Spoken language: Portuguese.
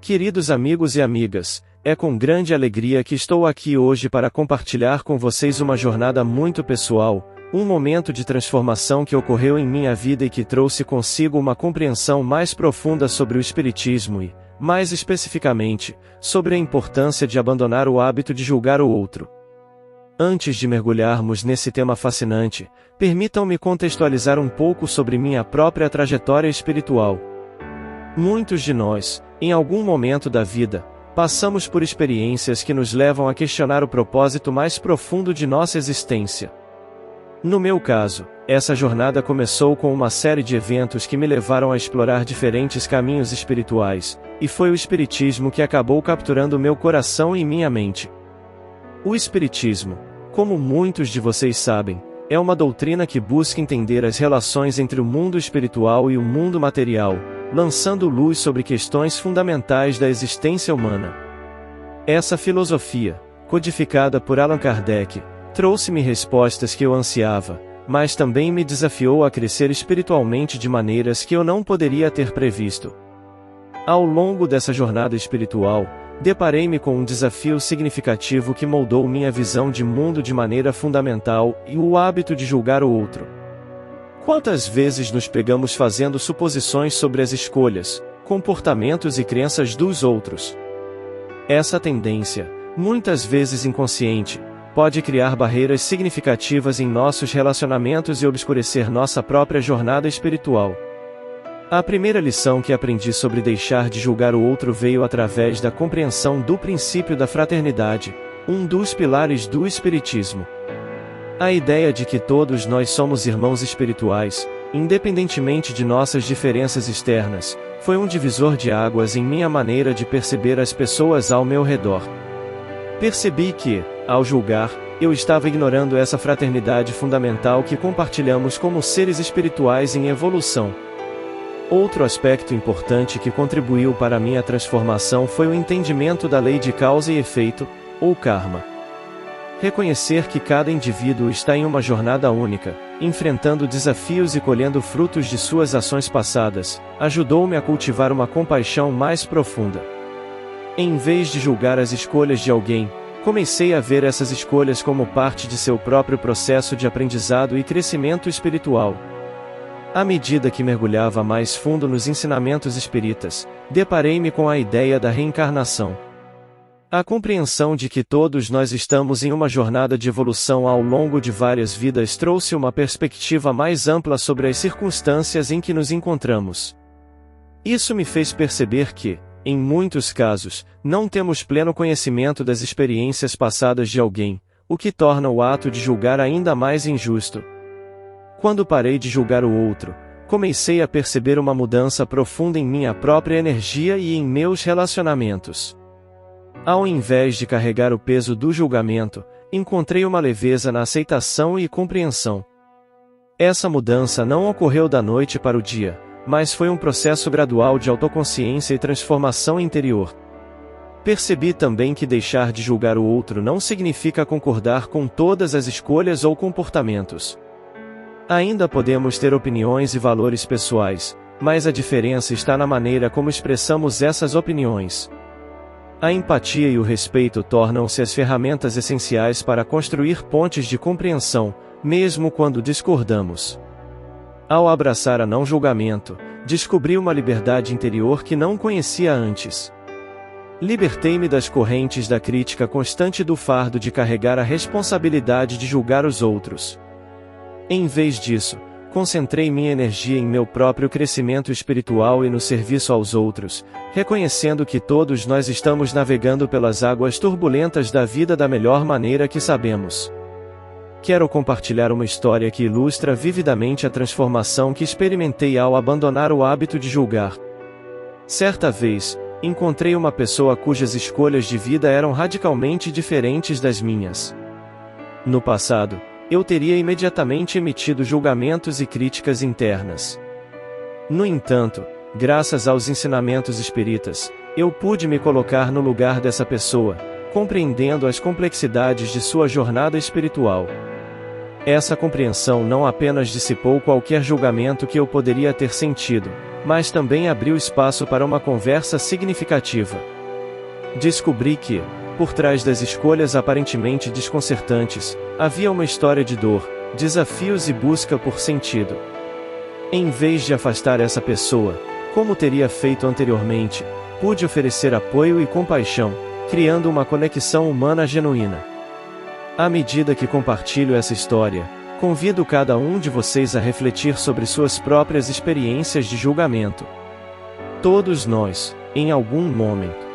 Queridos amigos e amigas, é com grande alegria que estou aqui hoje para compartilhar com vocês uma jornada muito pessoal, um momento de transformação que ocorreu em minha vida e que trouxe consigo uma compreensão mais profunda sobre o Espiritismo e, mais especificamente, sobre a importância de abandonar o hábito de julgar o outro. Antes de mergulharmos nesse tema fascinante, permitam-me contextualizar um pouco sobre minha própria trajetória espiritual. Muitos de nós, em algum momento da vida, passamos por experiências que nos levam a questionar o propósito mais profundo de nossa existência. No meu caso, essa jornada começou com uma série de eventos que me levaram a explorar diferentes caminhos espirituais, e foi o Espiritismo que acabou capturando meu coração e minha mente. O Espiritismo, como muitos de vocês sabem, é uma doutrina que busca entender as relações entre o mundo espiritual e o mundo material, lançando luz sobre questões fundamentais da existência humana. Essa filosofia, codificada por Allan Kardec, trouxe-me respostas que eu ansiava, mas também me desafiou a crescer espiritualmente de maneiras que eu não poderia ter previsto. Ao longo dessa jornada espiritual, deparei-me com um desafio significativo que moldou minha visão de mundo de maneira fundamental, e o hábito de julgar o outro. Quantas vezes nos pegamos fazendo suposições sobre as escolhas, comportamentos e crenças dos outros? Essa tendência, muitas vezes inconsciente, pode criar barreiras significativas em nossos relacionamentos e obscurecer nossa própria jornada espiritual. A primeira lição que aprendi sobre deixar de julgar o outro veio através da compreensão do princípio da fraternidade, um dos pilares do Espiritismo. A ideia de que todos nós somos irmãos espirituais, independentemente de nossas diferenças externas, foi um divisor de águas em minha maneira de perceber as pessoas ao meu redor. Percebi que, ao julgar, eu estava ignorando essa fraternidade fundamental que compartilhamos como seres espirituais em evolução. Outro aspecto importante que contribuiu para minha transformação foi o entendimento da lei de causa e efeito, ou karma. Reconhecer que cada indivíduo está em uma jornada única, enfrentando desafios e colhendo frutos de suas ações passadas, ajudou-me a cultivar uma compaixão mais profunda. Em vez de julgar as escolhas de alguém, comecei a ver essas escolhas como parte de seu próprio processo de aprendizado e crescimento espiritual. À medida que mergulhava mais fundo nos ensinamentos espíritas, deparei-me com a ideia da reencarnação. A compreensão de que todos nós estamos em uma jornada de evolução ao longo de várias vidas trouxe uma perspectiva mais ampla sobre as circunstâncias em que nos encontramos. Isso me fez perceber que, em muitos casos, não temos pleno conhecimento das experiências passadas de alguém, o que torna o ato de julgar ainda mais injusto. Quando parei de julgar o outro, comecei a perceber uma mudança profunda em minha própria energia e em meus relacionamentos. Ao invés de carregar o peso do julgamento, encontrei uma leveza na aceitação e compreensão. Essa mudança não ocorreu da noite para o dia, mas foi um processo gradual de autoconsciência e transformação interior. Percebi também que deixar de julgar o outro não significa concordar com todas as escolhas ou comportamentos. Ainda podemos ter opiniões e valores pessoais, mas a diferença está na maneira como expressamos essas opiniões. A empatia e o respeito tornam-se as ferramentas essenciais para construir pontes de compreensão, mesmo quando discordamos. Ao abraçar a não-julgamento, descobri uma liberdade interior que não conhecia antes. Libertei-me das correntes da crítica constante e do fardo de carregar a responsabilidade de julgar os outros. Em vez disso, concentrei minha energia em meu próprio crescimento espiritual e no serviço aos outros, reconhecendo que todos nós estamos navegando pelas águas turbulentas da vida da melhor maneira que sabemos. Quero compartilhar uma história que ilustra vividamente a transformação que experimentei ao abandonar o hábito de julgar. Certa vez, encontrei uma pessoa cujas escolhas de vida eram radicalmente diferentes das minhas. No passado, eu teria imediatamente emitido julgamentos e críticas internas. No entanto, graças aos ensinamentos espíritas, eu pude me colocar no lugar dessa pessoa, compreendendo as complexidades de sua jornada espiritual. Essa compreensão não apenas dissipou qualquer julgamento que eu poderia ter sentido, mas também abriu espaço para uma conversa significativa. Descobri que, por trás das escolhas aparentemente desconcertantes, havia uma história de dor, desafios e busca por sentido. Em vez de afastar essa pessoa, como teria feito anteriormente, pude oferecer apoio e compaixão, criando uma conexão humana genuína. À medida que compartilho essa história, convido cada um de vocês a refletir sobre suas próprias experiências de julgamento. Todos nós, em algum momento,